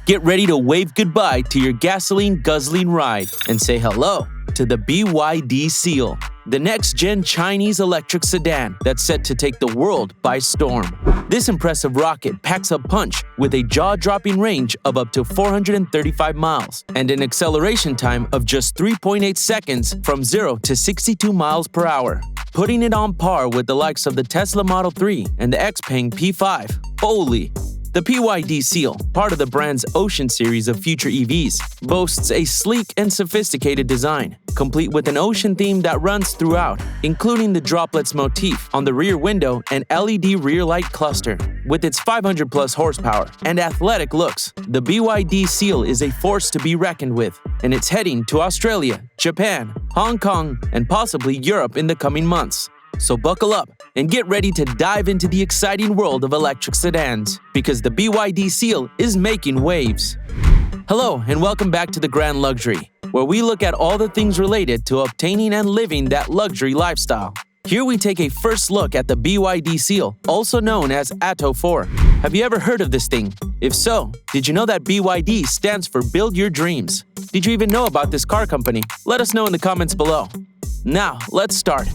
Get ready to wave goodbye to your gasoline-guzzling ride and say hello to the BYD Seal, the next-gen Chinese electric sedan that's set to take the world by storm. This impressive rocket packs a punch with a jaw-dropping range of up to 435 miles and an acceleration time of just 3.8 seconds from 0 to 62 miles per hour, putting it on par with the likes of the Tesla Model 3 and the Xpeng P5. Holy! The BYD Seal, part of the brand's Ocean series of future EVs, boasts a sleek and sophisticated design, complete with an ocean theme that runs throughout, including the droplets motif on the rear window and LED rear light cluster. With its 500-plus horsepower and athletic looks, the BYD Seal is a force to be reckoned with, and it's heading to Australia, Japan, Hong Kong, and possibly Europe in the coming months. So buckle up and get ready to dive into the exciting world of electric sedans, because the BYD Seal is making waves. Hello and welcome back to the Grand Luxury, where we look at all the things related to obtaining and living that luxury lifestyle. Here we take a first look at the BYD Seal, also known as Atto 4. Have you ever heard of this thing? If so, did you know that BYD stands for Build Your Dreams? Did you even know about this car company? Let us know in the comments below. Now, let's start.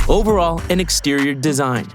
Overall and exterior design.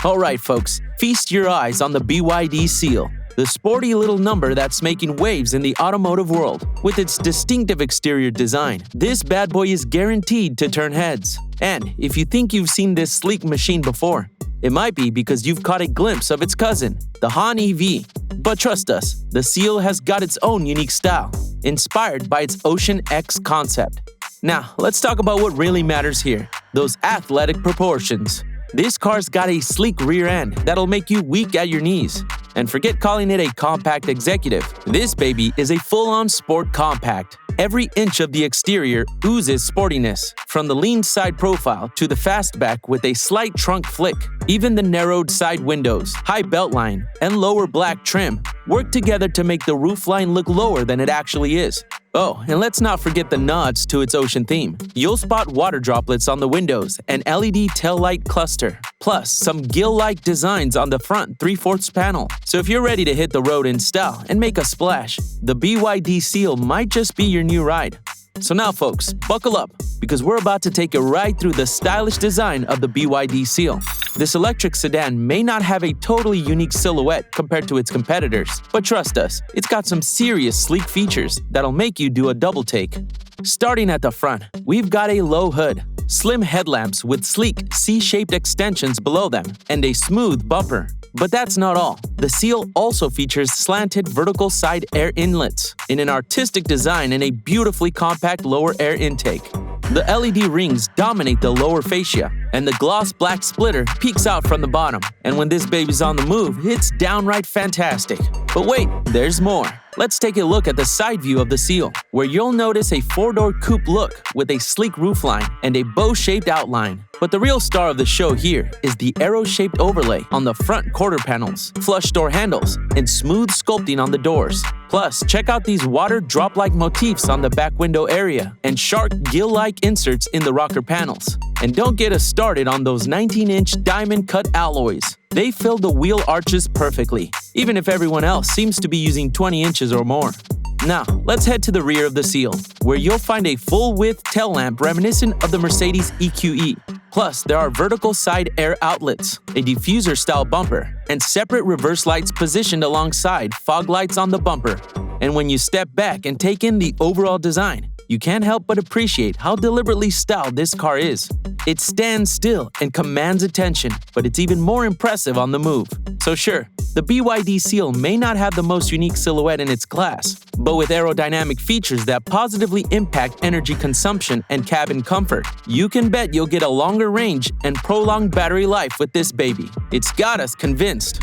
Alright folks, feast your eyes on the BYD Seal, the sporty little number that's making waves in the automotive world. With its distinctive exterior design, this bad boy is guaranteed to turn heads. And if you think you've seen this sleek machine before, it might be because you've caught a glimpse of its cousin, the Han EV. But trust us, the Seal has got its own unique style, inspired by its Ocean X concept. Now, let's talk about what really matters here, those athletic proportions. This car's got a sleek rear end that'll make you weak at your knees. And forget calling it a compact executive. This baby is a full-on sport compact. Every inch of the exterior oozes sportiness, from the lean side profile to the fastback with a slight trunk flick. Even the narrowed side windows, high beltline, and lower black trim work together to make the roofline look lower than it actually is. Oh, and let's not forget the nods to its ocean theme. You'll spot water droplets on the windows and LED taillight cluster, plus some gill-like designs on the front 3/4 panel. So if you're ready to hit the road in style and make a splash, the BYD Seal might just be your new ride. So now folks, buckle up, because we're about to take a ride through the stylish design of the BYD Seal. This electric sedan may not have a totally unique silhouette compared to its competitors, but trust us, it's got some serious sleek features that'll make you do a double take. Starting at the front, we've got a low hood, slim headlamps with sleek C-shaped extensions below them, and a smooth bumper. But that's not all. The Seal also features slanted vertical side air inlets in an artistic design and a beautifully compact lower air intake. The LED rings dominate the lower fascia, and the gloss black splitter peeks out from the bottom. And when this baby's on the move, it's downright fantastic. But wait, there's more. Let's take a look at the side view of the Seal, where you'll notice a 4-door coupe look with a sleek roofline and a bow-shaped outline. But the real star of the show here is the arrow-shaped overlay on the front quarter panels, flush door handles, and smooth sculpting on the doors. Plus, check out these water drop-like motifs on the back window area and shark gill-like inserts in the rocker panels. And don't get us started on those 19-inch diamond-cut alloys. They fill the wheel arches perfectly, even if everyone else seems to be using 20 inches or more. Now, let's head to the rear of the Seal, where you'll find a full-width tail lamp reminiscent of the Mercedes EQE. Plus, there are vertical side air outlets, a diffuser-style bumper, and separate reverse lights positioned alongside fog lights on the bumper. And when you step back and take in the overall design, you can't help but appreciate how deliberately styled this car is. It stands still and commands attention, but it's even more impressive on the move. So sure, the BYD Seal may not have the most unique silhouette in its class, but with aerodynamic features that positively impact energy consumption and cabin comfort, you can bet you'll get a longer range and prolonged battery life with this baby. It's got us convinced.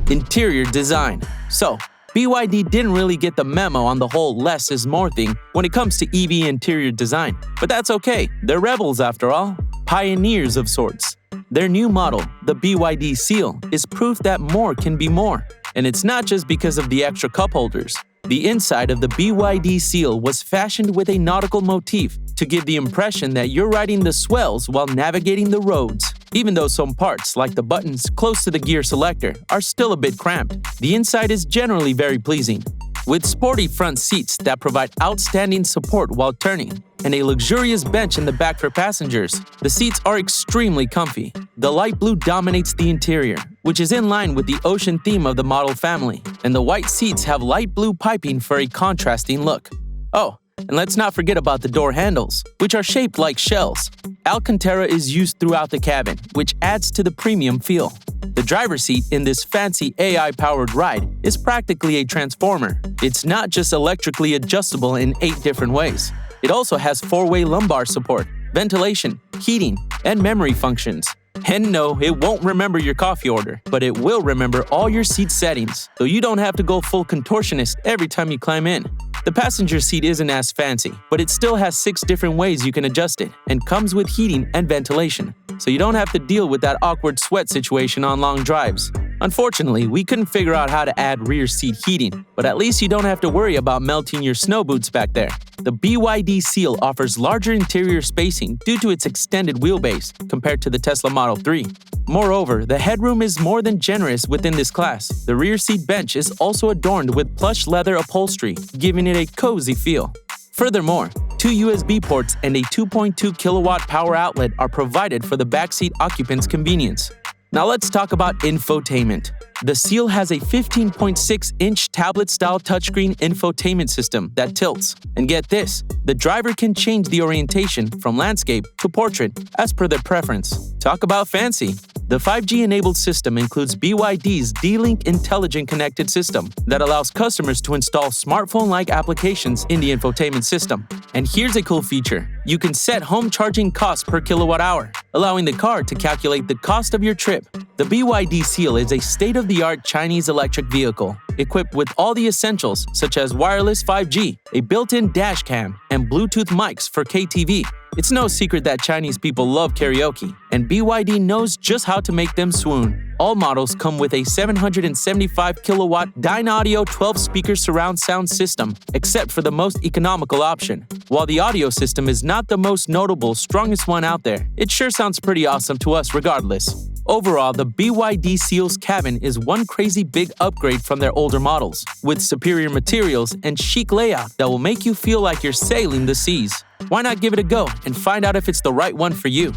Interior design. So, BYD didn't really get the memo on the whole less is more thing when it comes to EV interior design, but that's okay, they're rebels after all, pioneers of sorts. Their new model, the BYD Seal, is proof that more can be more. And it's not just because of the extra cup holders. The inside of the BYD Seal was fashioned with a nautical motif to give the impression that you're riding the swells while navigating the roads. Even though some parts, like the buttons close to the gear selector, are still a bit cramped, the inside is generally very pleasing. With sporty front seats that provide outstanding support while turning, and a luxurious bench in the back for passengers, the seats are extremely comfy. The light blue dominates the interior, which is in line with the ocean theme of the model family, and the white seats have light blue piping for a contrasting look. Oh, and let's not forget about the door handles, which are shaped like shells. Alcantara is used throughout the cabin, which adds to the premium feel. The driver's seat in this fancy AI-powered ride is practically a transformer. It's not just electrically adjustable in 8 different ways. It also has 4-way lumbar support, ventilation, heating, and memory functions. And no, it won't remember your coffee order, but it will remember all your seat settings, so you don't have to go full contortionist every time you climb in. The passenger seat isn't as fancy, but it still has 6 different ways you can adjust it and comes with heating and ventilation, so you don't have to deal with that awkward sweat situation on long drives. Unfortunately, we couldn't figure out how to add rear seat heating, but at least you don't have to worry about melting your snow boots back there. The BYD Seal offers larger interior spacing due to its extended wheelbase compared to the Tesla Model 3. Moreover, the headroom is more than generous within this class. The rear seat bench is also adorned with plush leather upholstery, giving it a cozy feel. Furthermore, 2 USB ports and a 2.2 kilowatt power outlet are provided for the backseat occupant's convenience. Now let's talk about infotainment. The Seal has a 15.6-inch tablet-style touchscreen infotainment system that tilts. And get this, the driver can change the orientation from landscape to portrait as per their preference. Talk about fancy! The 5G-enabled system includes BYD's D-Link intelligent connected system that allows customers to install smartphone-like applications in the infotainment system. And here's a cool feature. You can set home charging cost per kilowatt hour, allowing the car to calculate the cost of your trip. The BYD Seal is a state-of-the-art Chinese electric vehicle, equipped with all the essentials such as wireless 5G, a built-in dash cam, and Bluetooth mics for KTV. It's no secret that Chinese people love karaoke, and BYD knows just how to make them swoon. All models come with a 775 kilowatt Dynaudio 12-speaker surround sound system, except for the most economical option. While the audio system is not the most notable, strongest one out there, it sure sounds pretty awesome to us regardless. Overall, the BYD Seal's cabin is one crazy big upgrade from their older models, with superior materials and chic layout that will make you feel like you're sailing the seas. Why not give it a go and find out if it's the right one for you?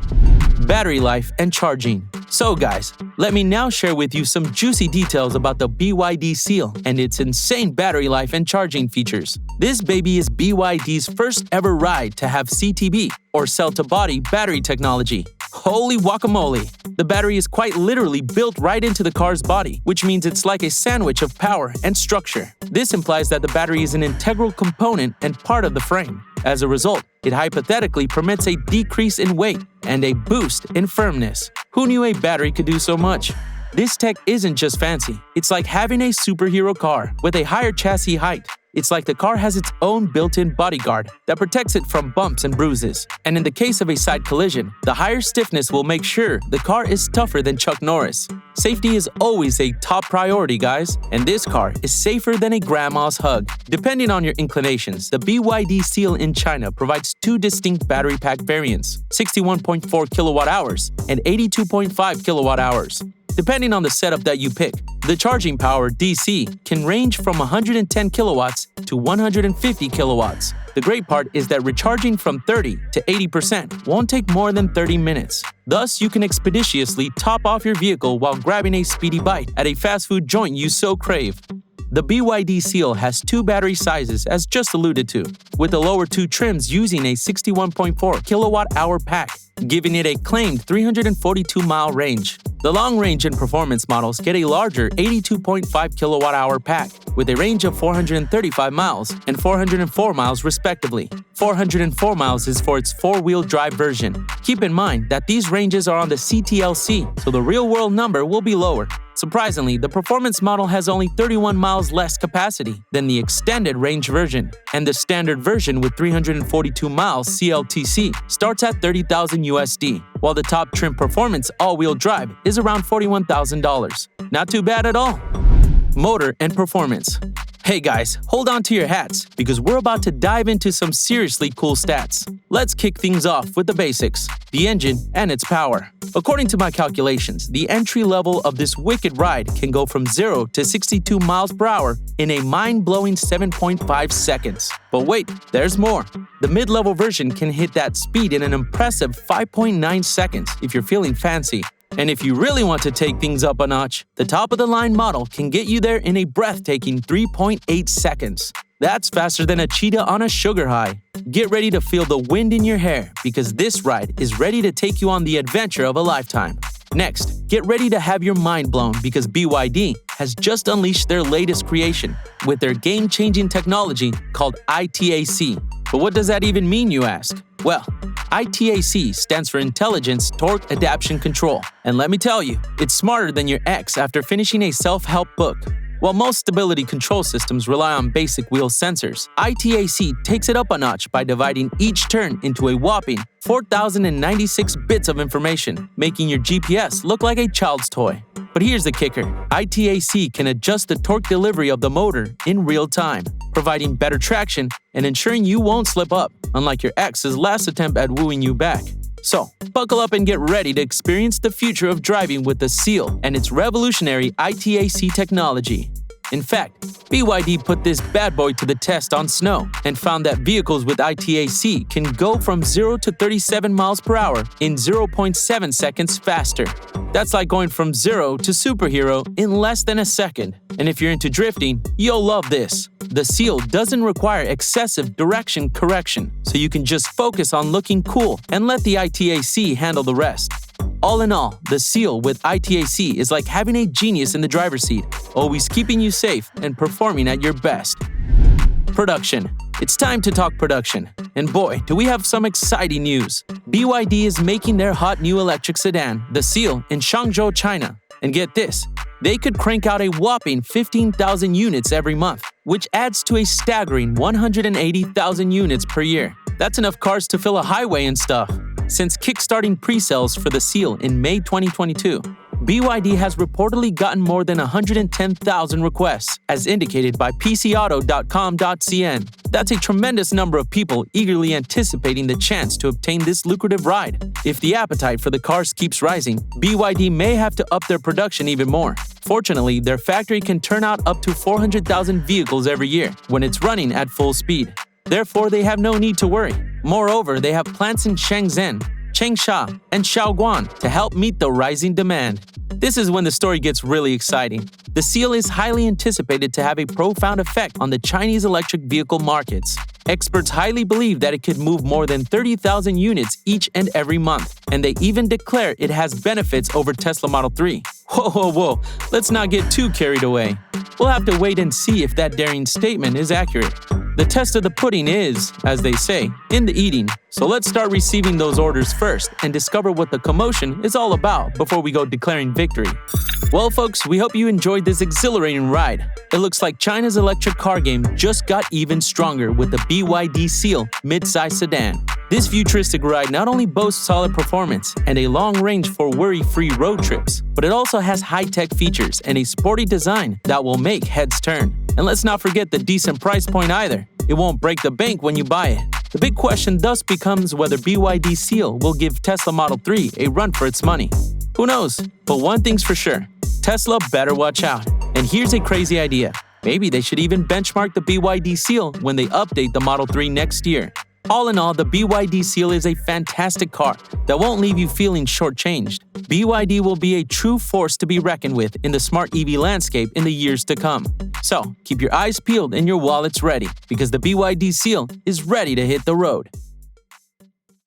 Battery life and charging. So guys, let me now share with you some juicy details about the BYD Seal and its insane battery life and charging features. This baby is BYD's first ever ride to have CTB, or cell-to-body battery technology. Holy guacamole! The battery is quite literally built right into the car's body, which means it's like a sandwich of power and structure. This implies that the battery is an integral component and part of the frame. As a result, it hypothetically permits a decrease in weight and a boost in firmness. Who knew a battery could do so much? This tech isn't just fancy. It's like having a superhero car with a higher chassis height. It's like the car has its own built-in bodyguard that protects it from bumps and bruises. And in the case of a side collision, the higher stiffness will make sure the car is tougher than Chuck Norris. Safety is always a top priority, guys, and this car is safer than a grandma's hug. Depending on your inclinations, the BYD Seal in China provides 2 distinct battery pack variants, 61.4 kilowatt hours and 82.5 kilowatt hours. Depending on the setup that you pick, the charging power DC can range from 110 kilowatts to 150 kilowatts. The great part is that recharging from 30 to 80% won't take more than 30 minutes. Thus, you can expeditiously top off your vehicle while grabbing a speedy bite at a fast food joint you so crave. The BYD Seal has 2 battery sizes as just alluded to, with the lower 2 trims using a 61.4 kilowatt-hour pack, giving it a claimed 342-mile range. The long-range and performance models get a larger 82.5 kilowatt-hour pack, with a range of 435 miles and 404 miles respectively. 404 miles is for its 4-wheel drive version. Keep in mind that these ranges are on the CTLC, so the real-world number will be lower. Surprisingly, the performance model has only 31 miles less capacity than the extended range version, and the standard version with 342 miles CLTC starts at $30,000 USD, while the top trim performance all-wheel drive is around $41,000. Not too bad at all. Motor and performance. Hey guys, hold on to your hats because we're about to dive into some seriously cool stats. Let's kick things off with the basics, the engine and its power. According to my calculations, the entry level of this wicked ride can go from 0 to 62 miles per hour in a mind-blowing 7.5 seconds. But wait, there's more. The mid-level version can hit that speed in an impressive 5.9 seconds if you're feeling fancy. And if you really want to take things up a notch, the top-of-the-line model can get you there in a breathtaking 3.8 seconds. That's faster than a cheetah on a sugar high. Get ready to feel the wind in your hair because this ride is ready to take you on the adventure of a lifetime. Next, get ready to have your mind blown because BYD has just unleashed their latest creation with their game-changing technology called ITAC. But what does that even mean, you ask? Well, ITAC stands for Intelligence Torque Adaptation Control. And let me tell you, it's smarter than your ex after finishing a self-help book. While most stability control systems rely on basic wheel sensors, ITAC takes it up a notch by dividing each turn into a whopping 4,096 bits of information, making your GPS look like a child's toy. But here's the kicker. ITAC can adjust the torque delivery of the motor in real time, providing better traction and ensuring you won't slip up, unlike your ex's last attempt at wooing you back. So, buckle up and get ready to experience the future of driving with the Seal and its revolutionary ITAC technology. In fact, BYD put this bad boy to the test on snow and found that vehicles with ITAC can go from 0 to 37 miles per hour in 0.7 seconds faster. That's like going from 0 to superhero in less than a second. And if you're into drifting, you'll love this. The Seal doesn't require excessive direction correction, so you can just focus on looking cool and let the ITAC handle the rest. All in all, the Seal with ITAC is like having a genius in the driver's seat, always keeping you safe and performing at your best. Production. It's time to talk production. And boy, do we have some exciting news. BYD is making their hot new electric sedan, the Seal, in Changzhou, China. And get this, they could crank out a whopping 15,000 units every month, which adds to a staggering 180,000 units per year. That's enough cars to fill a highway and stuff. Since kickstarting pre-sales for the Seal in May 2022, BYD has reportedly gotten more than 110,000 requests, as indicated by pcauto.com.cn. That's a tremendous number of people eagerly anticipating the chance to obtain this lucrative ride. If the appetite for the cars keeps rising, BYD may have to up their production even more. Fortunately, their factory can turn out up to 400,000 vehicles every year when it's running at full speed. Therefore, they have no need to worry. Moreover, they have plants in Shenzhen, Changsha, and Shaoguan to help meet the rising demand. This is when the story gets really exciting. The Seal is highly anticipated to have a profound effect on the Chinese electric vehicle markets. Experts highly believe that it could move more than 30,000 units each and every month, and they even declare it has benefits over Tesla Model 3. Whoa, let's not get too carried away. We'll have to wait and see if that daring statement is accurate. The test of the pudding is, as they say, in the eating. So let's start receiving those orders first and discover what the commotion is all about before we go declaring victory. Well, folks, we hope you enjoyed this exhilarating ride. It looks like China's electric car game just got even stronger with the BYD Seal mid-size sedan. This futuristic ride not only boasts solid performance and a long range for worry-free road trips, but it also has high-tech features and a sporty design that will make heads turn. And let's not forget the decent price point either. It won't break the bank when you buy it. The big question thus becomes whether BYD Seal will give Tesla Model 3 a run for its money. Who knows? But one thing's for sure, Tesla better watch out. And here's a crazy idea. Maybe they should even benchmark the BYD Seal when they update the Model 3 next year. All in all, the BYD Seal is a fantastic car that won't leave you feeling shortchanged. BYD will be a true force to be reckoned with in the smart EV landscape in the years to come. So, keep your eyes peeled and your wallets ready, because the BYD Seal is ready to hit the road.